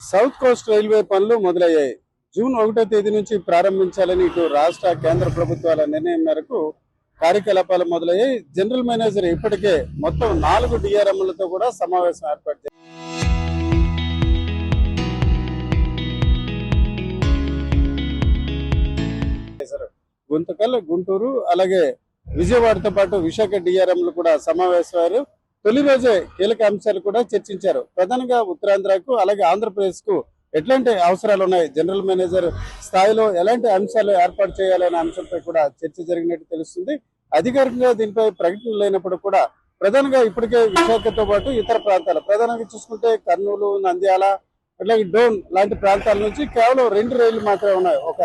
South Coast railway పనులు మొదలయ్యాయి. June 1వ తేదీ నుంచి ప్రారంభించాలని ఇటు రాష్ట్ర కేంద్ర ప్రభుత్వాల నిర్ణయం మేరకు కార్యకలాపాలు మొదలయ్యాయి. జనరల్ మేనేజర్ ఇప్పటికే మొత్తం 4 డిఆర్ఎంలతో కూడా సమావేశం ఏర్పాటు చేశారు. గుంతకల్, గుంటూరు అలాగే విజయవాడతో పాటు విశాఖ డిఆర్ఎంలు కూడా సమావేశమయ్యారు. తొలి రోజే కీలక అంశాలు కూడా చర్చించారు. ప్రధానంగా ఉత్తరాంధ్రకు అలాగే ఆంధ్రప్రదేశ్ కు ఎట్లాంటి అవసరాలు ఉన్నాయి, జనరల్ మేనేజర్ స్థాయిలో ఎలాంటి అంశాలు ఏర్పాటు చేయాలనే అంశంపై కూడా చర్చ జరిగినట్టు తెలుస్తుంది. అధికారికంగా దీనిపై ప్రకటన లేనప్పుడు కూడా ప్రధానంగా ఇప్పటికే విశాఖతో పాటు ఇతర ప్రాంతాలు ప్రధానంగా చూసుకుంటే కర్నూలు, నంద్యాల అట్లాగే డోన్ లాంటి ప్రాంతాల నుంచి కేవలం 2 రైళ్లు మాత్రమే ఉన్నాయి. ఒక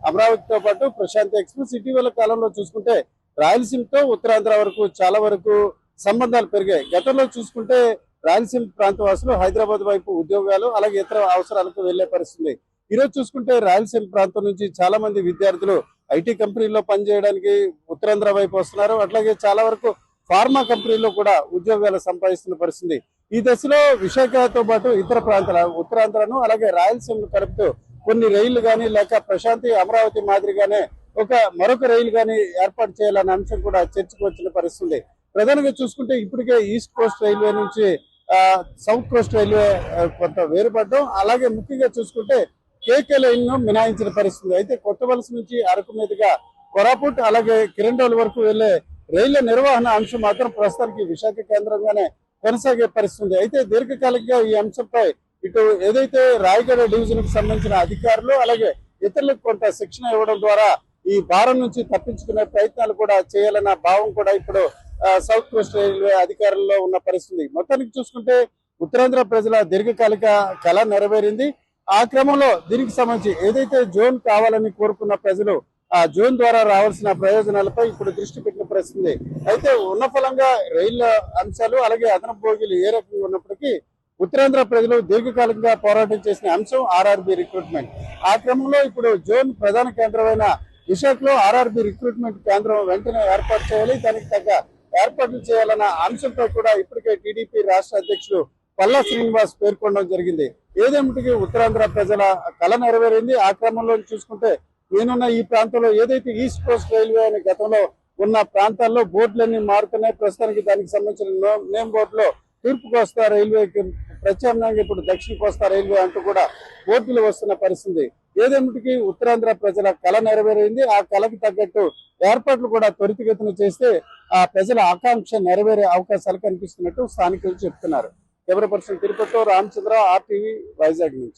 అమరావతితో పాటు ప్రశాంత్ ఎక్స్ప్రెస్. ఇటీవల కాలంలో చూసుకుంటే రాయలసీమతో ఉత్తరాంధ్ర వరకు చాలా వరకు సంబంధాలు పెరిగాయి. గతంలో చూసుకుంటే రాయలసీమ ప్రాంత వాసులు హైదరాబాద్ వైపు ఉద్యోగాలు అలాగే ఇతర అవసరాలకు వెళ్లే పరిస్థితి. ఈరోజు చూసుకుంటే రాయలసీమ ప్రాంతం నుంచి చాలా మంది విద్యార్థులు ఐటీ కంపెనీల్లో పనిచేయడానికి ఉత్తరాంధ్ర వైపు వస్తున్నారు. అట్లాగే చాలా వరకు ఫార్మా కంపెనీల్లో కూడా ఉద్యోగాలు సంపాదిస్తున్న పరిస్థితి. ఈ దశలో విశాఖతో పాటు ఇతర ప్రాంతాల ఉత్తరాంధ్రను అలాగే రాయలసీమను కలుపుతూ కొన్ని రైళ్లు కానీ లేక ప్రశాంతి అమరావతి మాదిరిగానే మరొక రైలు కానీ ఏర్పాటు చేయాలనే అంశం కూడా చర్చకు వచ్చిన పరిస్థితి. ప్రధానంగా చూసుకుంటే ఇప్పటికే ఈస్ట్ కోస్ట్ రైల్వే నుంచి సౌత్ కోస్ట్ రైల్వే కొంత వేరుపడడం, అలాగే ముఖ్యంగా చూసుకుంటే కేకే లైన్ ను మినాయించిన పరిస్థితి. అయితే కొత్త వలస నుంచి అరకు మీదుగా కొరాపుట్ అలాగే కిరండోల్ వరకు వెళ్లే రైళ్ల నిర్వహణ అంశం మాత్రం ప్రస్తుతానికి విశాఖ కేంద్రంగానే కొనసాగే పరిస్థితి. అయితే దీర్ఘకాలికంగా ఈ అంశంపై ఇటు ఏదైతే రాయగడ డివిజన్ కు సంబంధించిన అధికారులు అలాగే ఇతరులకు కొంత శిక్షణ ఇవ్వడం ద్వారా ఈ భారం నుంచి తప్పించుకునే ప్రయత్నాలు కూడా చేయాలన్న భావం కూడా ఇప్పుడు సౌత్ కోస్ట్ రైల్వే అధికారుల్లో ఉన్న పరిస్థితి. మొత్తానికి చూసుకుంటే ఉత్తరాంధ్ర ప్రజల దీర్ఘకాలిక కళ నెరవేరింది. ఆ క్రమంలో దీనికి సంబంధించి ఏదైతే జోన్ కావాలని కోరుకున్న ప్రజలు ఆ జోన్ ద్వారా రావాల్సిన ప్రయోజనాలపై ఇప్పుడు దృష్టి పెట్టిన పరిస్థితి. అయితే ఉన్న ఫలంగా రైళ్ల అంశాలు అలాగే అదనపు బోగీలు ఏ రకంగా ఉన్నప్పటికీ ఉత్తరాంధ్ర ప్రజలు దీర్ఘకాలికంగా పోరాటం చేసిన అంశం ఆర్ఆర్బి రిక్రూట్మెంట్. ఆ క్రమంలో ఇప్పుడు జోన్ ప్రధాన కేంద్రమైన విశాఖలో ఆర్ఆర్బి రిక్రూట్మెంట్ కేంద్రం వెంటనే ఏర్పాటు చేయాలి, దానికి తగ్గ ఏర్పాట్లు చేయాలన్న అంశంపై కూడా ఇప్పటికే టీడీపీ రాష్ట్ర అధ్యక్షుడు పల్లా శ్రీనివాస్ పేర్కొనడం జరిగింది. ఏదేమిటికి ఉత్తరాంధ్ర ప్రజల కళ నెరవేరింది. ఆ క్రమంలో చూసుకుంటే నేనున్న ఈ ప్రాంతంలో ఏదైతే ఈస్ట్ కోస్ట్ రైల్వే అనే గతంలో ఉన్న ప్రాంతాల్లో బోర్డులన్నీ మారుతున్నాయి. ప్రస్తుతానికి దానికి సంబంధించిన నేమ్ బోర్డులో తూర్పు కోస్తా రైల్వేకి ప్రత్యామ్నాయంగా ఇప్పుడు దక్షిణ కోస్తా రైల్వే అంటూ కూడా బోర్డులు వస్తున్న పరిస్థితి. ఏదేమిటికి ఉత్తరాంధ్ర ప్రజల కళ నెరవేరింది. ఆ కళకు తగ్గట్టు ఏర్పాట్లు కూడా త్వరితగతిన చేస్తే ఆ ప్రజల ఆకాంక్ష నెరవేరే అవకాశాలు కనిపిస్తున్నట్టు స్థానికులు చెప్తున్నారు. కెమెరా పర్సన్ తిరుపతితో రామచంద్ర, RTV, వైజాగ్ నుంచి.